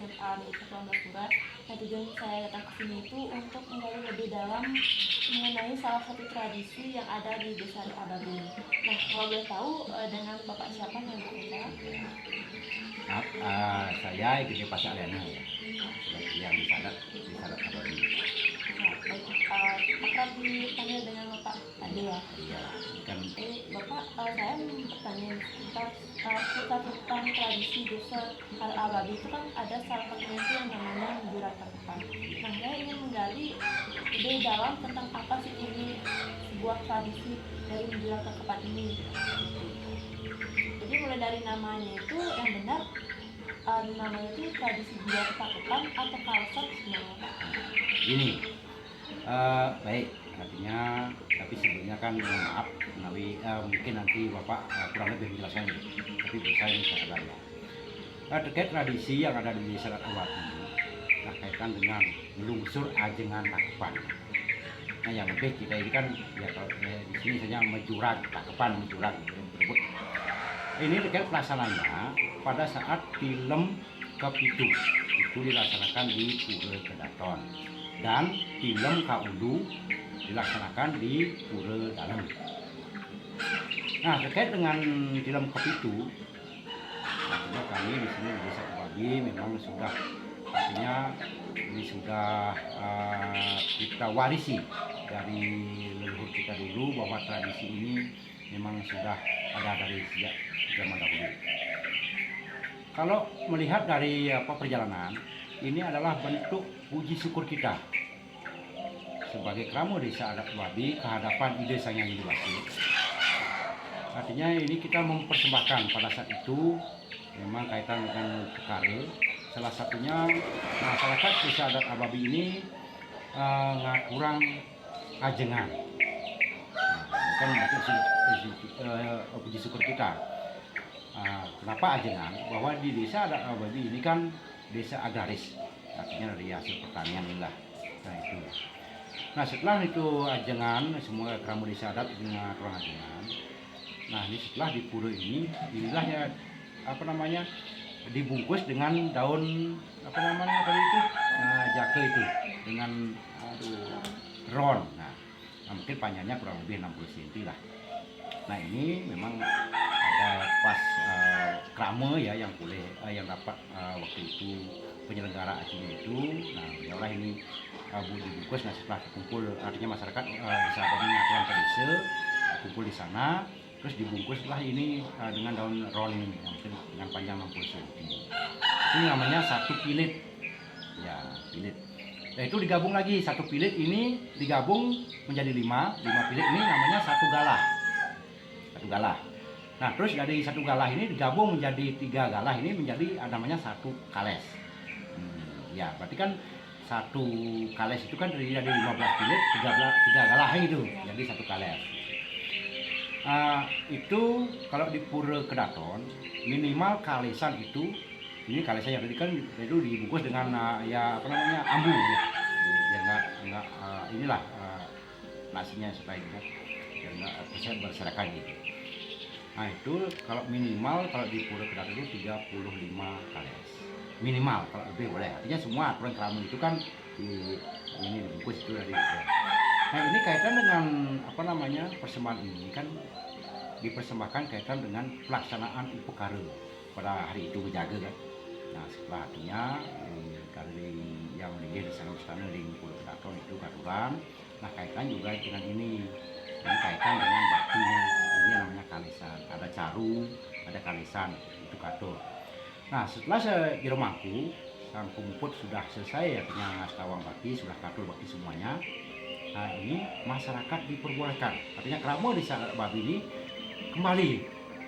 SMA Universitas Bangura. Nah, tujuan saya datang ke sini itu untuk menggali lebih dalam mengenai salah satu tradisi yang ada di Desa Ababi. Nah, kalau boleh tahu dengan Bapak siapa yang berbicara? Maaf, saya Igede Pasha Aliana ya, sebagai yang di Sadat Ababi. Nah, baik, akrab dipanggil dengan Bapak Ade ya. Iya, kan Bapak, saya mau bertanya seputar tentang tradisi Desa Al-Ababi itu kan ada salah satunya itu yang namanya Menjurat Tangkapan. Nah, saya ingin menggali lebih dalam tentang apa sih ini sebuah tradisi dari Menjurat Tangkapan ini. Jadi mulai dari namanya itu yang benar namanya itu tradisi Menjurat Tangkapan atau kalsat sebenarnya Pak? gini, baik, artinya tapi sebelumnya kan mohon maaf, mungkin nanti Bapak kurang lebih menjelaskan, tapi bisa ini saya agak ya. Terkait tradisi yang ada di Desa Ababi, nah kaitan dengan melungsur ajengan takepan. Nah yang lebih kita ini kan ya kalau di sini saja menjurat takepan, menjurat berebut. Ini terkait pelaksanaannya pada saat film Kepitu itu dilaksanakan di Pura Kedaton dan film Kaudu dilaksanakan di Pura Dalem. Nah terkait dengan film Kepitu, artinya kami di sini di Desa Ababi memang sudah artinya ini sudah kita warisi dari leluhur kita dulu bahwa tradisi ini memang sudah ada dari sejak zaman dahulu. Kalau melihat dari perjalanan, ini adalah bentuk puji syukur kita sebagai Kramo Desa Adat Ababi kehadapan Ide Sang Hyang Widi Wasi. Artinya ini kita mempersembahkan pada saat itu memang kaitan dengan perkara. Salah satunya masyarakat Desa Adat Ababi ini kurang ajengan. Kan puji syukur kita. Kenapa ajengan? Bahwa di Desa Adat Ababi ini kan desa agraris, artinya dari hasil pertanian inilah. Nah itu. Nah setelah itu ajengan, semua Kramo Desa Adat dengan kurang ajengan. Nah ini setelah di pura ini, inilah ya dibungkus dengan daun tadi itu jake itu dengan ron. Nah, mungkin panjangnya kurang lebih 60 cm lah. Nah ini memang ada pas krama ya yang boleh yang dapat waktu itu penyelenggara acara itu. Nah beliaulah ini dibungkus. Nah setelah kumpul artinya masyarakat bisa bernyatuan ke desa kumpul di sana. Terus dibungkuslah ini dengan daun ron ini mungkin dengan panjang 60 cm. Ini namanya satu pilit. Ya, pilit. Nah, itu digabung lagi satu pilit ini digabung menjadi 5 pilit ini namanya satu galah. Satu galah. Nah, terus dari satu galah ini digabung menjadi 3 galah ini menjadi namanya satu kales. Ya, berarti kan satu kales itu kan terdiri dari 15 pilit, 3 galah itu. Jadi satu kales. Itu kalau di Pura Kedaton minimal kalesan itu ini kalesan yang tadi kan itu dibungkus dengan ambu ya nggak inilah nasinya supaya biar nggak bisa berserakan gitu. Nah itu kalau minimal kalau di Pura Kedaton itu 35 kales minimal, kalau lebih boleh, artinya semua aturan Kramo itu kan ini dibungkus itu dari itu. Nah ini kaitan dengan persembahan ini kan dipersembahkan kaitan dengan pelaksanaan upekara pada hari itu menjaga kan. Nah setelah artinya dari yang meninggal di sana istana di Pura Kedaton itu katuran. Nah kaitan juga dengan ini kaitan dengan batu ini namanya kalesan. Ada caru, ada kalesan itu katur. Nah setelah saya di rumahku sang pemumput sudah selesai artinya ngastawang bakti sudah katur bakti semuanya. Nah ini masyarakat diperbolehkan, artinya Kramo Desa Adat Ababi ini kembali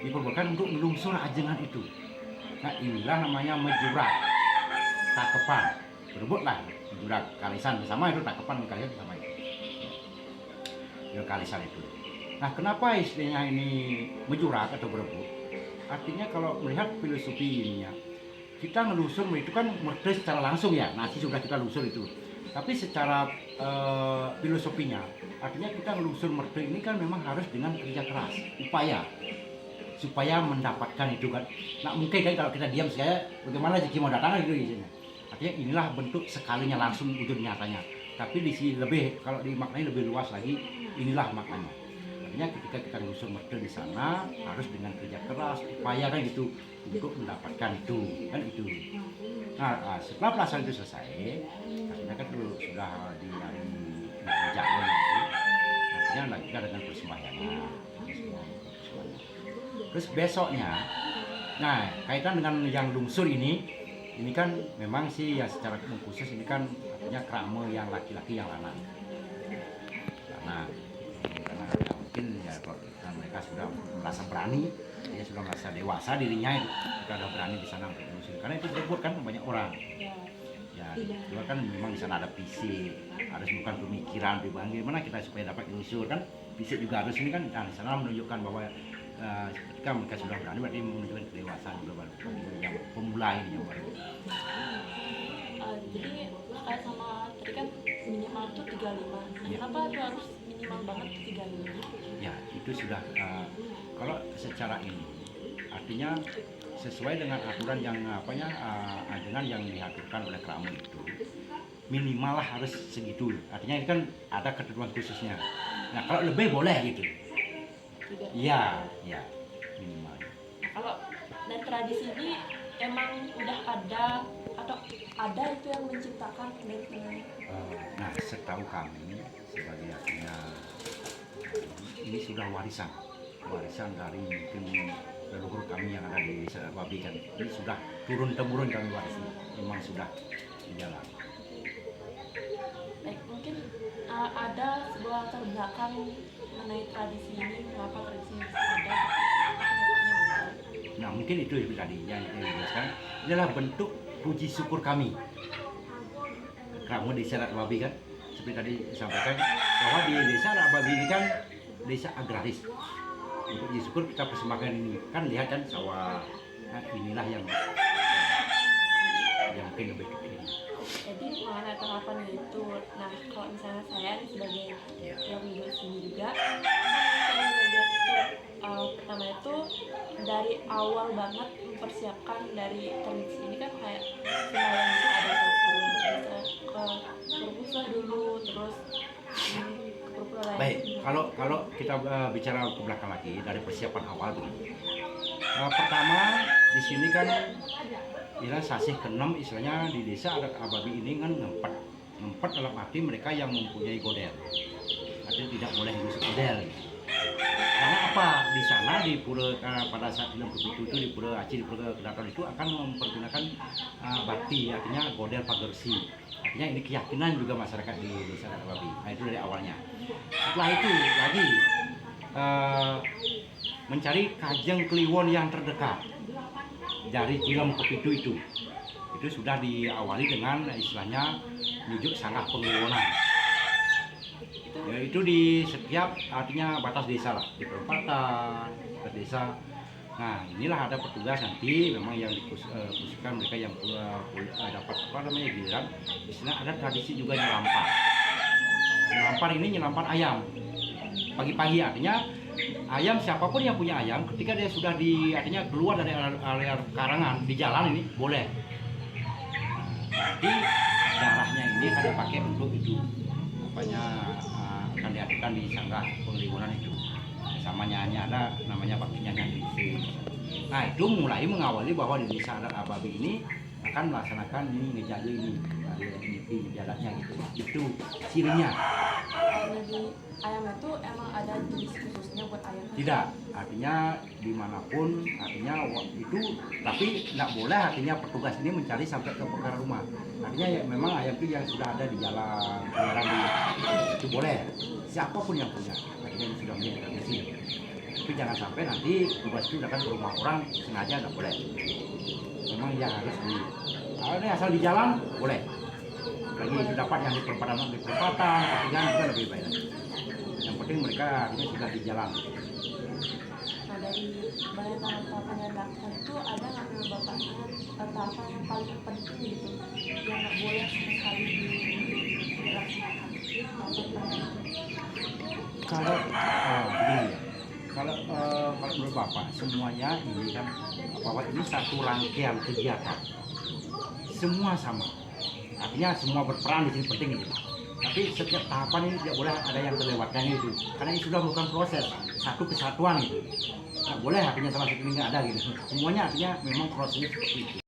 diperbolehkan untuk melungsur ajengan itu. Nah inilah namanya menjurat takepan, berebutlah menjurat kalesan bersama itu takepan kalesan bersama itu. Kalesan itu. Nah kenapa istilahnya ini menjurat atau berebut? Artinya kalau melihat filosofi ininya, kita ngelusur itu kan merdeka secara langsung ya, nasi sudah kita lusur itu. Tapi secara filosofinya, artinya kita melusur merdu ini kan memang harus dengan kerja keras, upaya supaya mendapatkan itu kan. Nah mungkin kan kalau kita diam saya, bagaimana rezeki mau datang gitu isinya. Artinya inilah bentuk sekalinya langsung wujud nyatanya. Tapi di sini lebih, kalau dimaknai lebih luas lagi, inilah maknanya. Artinya ketika kita ngusur merdu di sana harus dengan kerja keras, upaya kan gitu untuk mendapatkan itu, kan itu. Nah, setelah pelaksanaan itu selesai, artinya kan dulu sudah di hari Jawa itu, artinya lanjutkan dengan persembahyangan. Terus besoknya, nah kaitan dengan yang lungsur ini kan memang sih ya secara khusus ini kan artinya krama yang laki-laki yang lanang. Karena ya, mungkin ya kalau mereka sudah merasa berani, dia sudah merasa dewasa dirinya itu, mereka sudah berani di sana untuk lungsur. Karena itu berebut kan banyak orang. Ya, itu kan memang di sana ada fisik, harus bukan pemikiran bagaimana kita supaya dapat lungsur kan, fisik juga harus ini kan. Nah, di sana menunjukkan bahwa ketika mereka sudah berani berarti menunjukkan kedewasaan juga bagi yang pemula ini yang baru. Jadi terkait sama tadi kan minimal tuh 35. Ya. Kenapa tuh harus minimal banget 35? Ya itu sudah kalau secara ini artinya sesuai dengan aturan yang dengan yang diaturkan oleh krama itu minimal lah harus segitu. Artinya ini kan ada ketentuan khususnya. Nah kalau lebih boleh gitu. Tidak. Iya, minimal. Nah, kalau dari tradisi ini emang udah ada atau ada itu yang menciptakan dari sini? Nah, setahu kami sebagai artinya ini sudah warisan dari mungkin leluhur kami yang ada di desa Babi kan. Ini sudah turun temurun kami warisi, memang sudah di jalan. Baik, mungkin ada sebuah latar belakang mengenai tradisi ini, mengapa tradisi ini bisa ada? Nah mungkin itu tadi yang saya jelaskan adalah bentuk puji syukur kami. Kamu di desa Babi kan, seperti tadi disampaikan bahwa di desa Babi ini kan desa agraris. Untuk puji syukur kita persembahkan ini kan lihat kan sawah. Nah, inilah yang mungkin lebih kecil. Jadi mengenai tanggapan itu, nah kalau misalnya saya nih sebagai yang hidup sini juga, saya belajar itu pertama itu dari awal banget mempersiapkan dari tradisi ini kan kayak sembahyang itu ada ke perpusah dulu, terus ke pura lain. Baik, kalau kita bicara ke belakang lagi dari persiapan awal begini. Pertama di sini kan sasih ke-6 istilahnya di desa adat Ababi ini kan ngempet dalam arti mereka yang mempunyai godel. Artinya tidak boleh ngusuk godel. Karena apa? Di sana di pura pada saat film begitu itu di pura Aceh di pura Kedaton itu akan mempergunakan bakti, artinya godel pagersi. Artinya ini keyakinan juga masyarakat di desa adat Ababi. Nah itu dari awalnya. Setelah itu lagi mencari kajeng kliwon yang terdekat dari film Kepitu itu sudah diawali dengan istilahnya menuju sanggah pengliwonan. Yaitu di setiap artinya batas desa lah, di perempatan ke desa. Nah inilah ada petugas nanti memang yang dikhususkan mereka yang dapat giliran. Istilah ada tradisi juga nyelampar. Nyelampar ini nyelampar ayam pagi-pagi, artinya ayam siapapun yang punya ayam ketika dia sudah artinya keluar dari area karangan di jalan ini boleh. Nanti darahnya ini akan dipakai untuk itu akan diaturkan di sanggah pengliwonan itu. Sama nyanyi ada namanya bakti nyanyi. Nah itu mulai mengawali bahwa di desa adat Ababi ini akan melaksanakan ini ngejaga ini adatnya gitu. Itu cirinya. Jadi ayam itu emang ada jenis khususnya buat ayam? Tidak, artinya dimanapun, artinya itu, tapi tidak boleh artinya petugas ini mencari sampai ke perkara rumah. Artinya ya, memang ayam itu yang sudah ada di jalan itu boleh, siapapun yang punya, artinya sudah menjadi tradisi. Tapi jangan sampai nanti petugas itu datang ke rumah orang sengaja tidak boleh. Memang yang harus ini asal di jalan boleh. Lagi itu dapat yang di perempatan, ketinggalan juga lebih baik. Yang penting mereka artinya sudah di jalan. Nah dari banyak tahapan yang dilakukan itu ada nggak menurut bapaknya tahapan yang paling penting gitu yang nggak boleh sekali dilaksanakan? Kalau begini ya, kalau menurut bapak semuanya ini kan bahwa ini satu rangkaian kegiatan, semua sama. artinya semua berperan di sini penting gitu. Tapi setiap tahapan ini tidak boleh ada yang terlewatkan itu, karena ini sudah bukan proses satu kesatuan gitu. Nggak boleh artinya salah satu ini nggak ada gitu. Semuanya artinya memang prosesnya seperti itu.